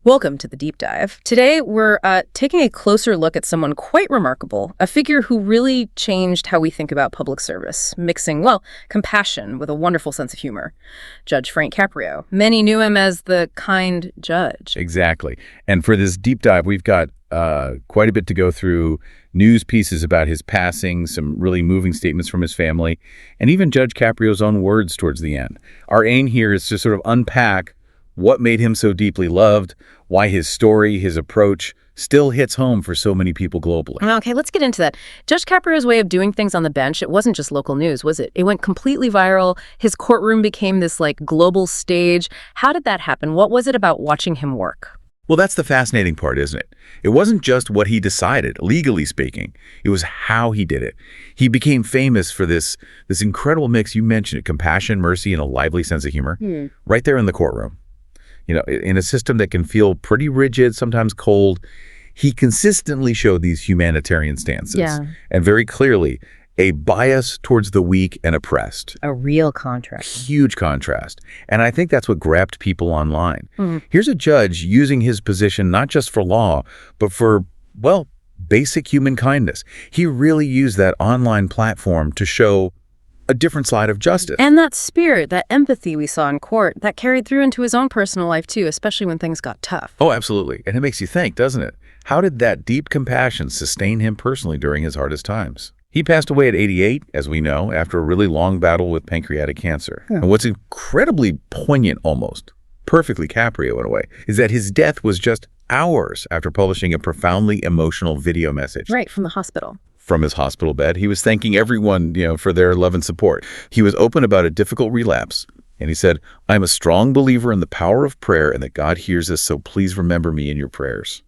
Welcome to the deep dive. Today, we're taking a closer look at someone quite remarkable, a figure who really changed how we think about public service, mixing, well, compassion with a wonderful sense of humor. Judge Frank Caprio. Many knew him as the kind judge. Exactly. And for this deep dive, we've got quite a bit to go through, news pieces about his passing, some really moving statements from his family, and even Judge Caprio's own words towards the end. Our aim here is to sort of unpack what made him so deeply loved, why his story, his approach, still hits home for so many people globally. Okay, let's get into that. Judge Caprio's way of doing things on the bench, it wasn't just local news, was it? It went completely viral. His courtroom became this, global stage. How did that happen? What was it about watching him work? Well, that's the fascinating part, isn't it? It wasn't just what he decided, legally speaking. It was how he did it. He became famous for this incredible mix, you mentioned it, compassion, mercy, and a lively sense of humor, right there in the courtroom. You know, in a system that can feel pretty rigid, sometimes cold, he consistently showed these humanitarian stances. And very clearly, a bias towards the weak and oppressed. A real contrast. Huge contrast. And I think that's what grabbed people online. Here's a judge using his position not just for law, but for, well, basic human kindness. He really used that online platform to show a different side of justice. And that spirit, that empathy we saw in court, that carried through into his own personal life too, especially when things got tough. Oh, absolutely. And it makes you think, doesn't it? How did that deep compassion sustain him personally during his hardest times? He passed away at 88, as we know, after a really long battle with pancreatic cancer. And what's incredibly poignant almost, perfectly Caprio in a way, is that his death was just hours after publishing a profoundly emotional video message. Right, from the hospital. From his hospital bed. He was thanking everyone, for their love and support. He was open about a difficult relapse. And he said, "I'm a strong believer in the power of prayer and that God hears us, so please remember me in your prayers."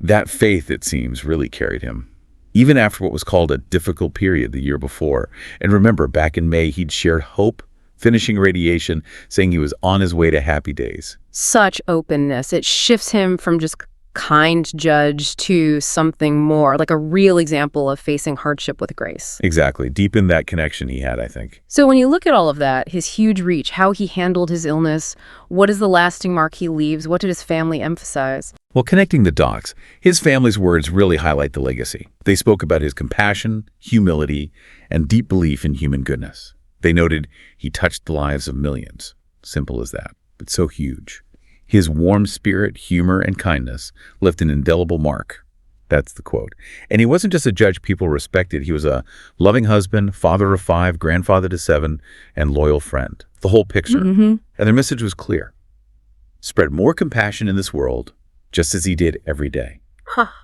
That faith, it seems, really carried him, even after what was called a difficult period the year before. And remember, back in May, he'd shared hope, finishing radiation, saying he was on his way to happy days. Such openness. It shifts him from just kind judge to something more, like a real example of facing hardship with grace. Exactly. Deepen that connection he had, I think. So when you look at all of that, his huge reach, how he handled his illness, what is the lasting mark he leaves? What did his family emphasize? Well, connecting the dots, his family's words really highlight the legacy. They spoke about his compassion, humility, and deep belief in human goodness. They noted he touched the lives of millions. Simple as that, but so huge. His warm spirit, humor, and kindness left an indelible mark. That's the quote. And he wasn't just a judge people respected. He was a loving husband, father of 5, grandfather to 7, and loyal friend. The whole picture. And their message was clear. Spread more compassion in this world, just as he did every day.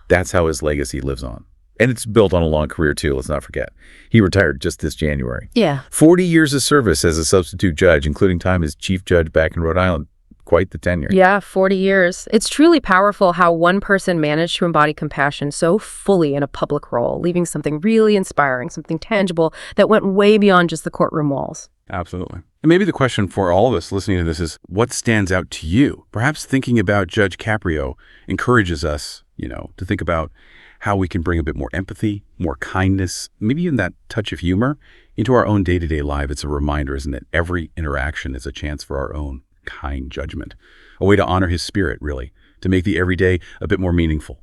That's how his legacy lives on. And it's built on a long career, too, let's not forget. He retired just this January. 40 years of service as a substitute judge, including time as chief judge back in Rhode Island. Quite the tenure. 40 years. It's truly powerful how one person managed to embody compassion so fully in a public role, leaving something really inspiring, something tangible that went way beyond just the courtroom walls. Absolutely. And maybe the question for all of us listening to this is, what stands out to you? Perhaps thinking about Judge Caprio encourages us, to think about how we can bring a bit more empathy, more kindness, maybe even that touch of humor into our own day-to-day life. It's a reminder, isn't it? Every interaction is a chance for our own kind judgment, a way to honor his spirit, really, to make the everyday a bit more meaningful.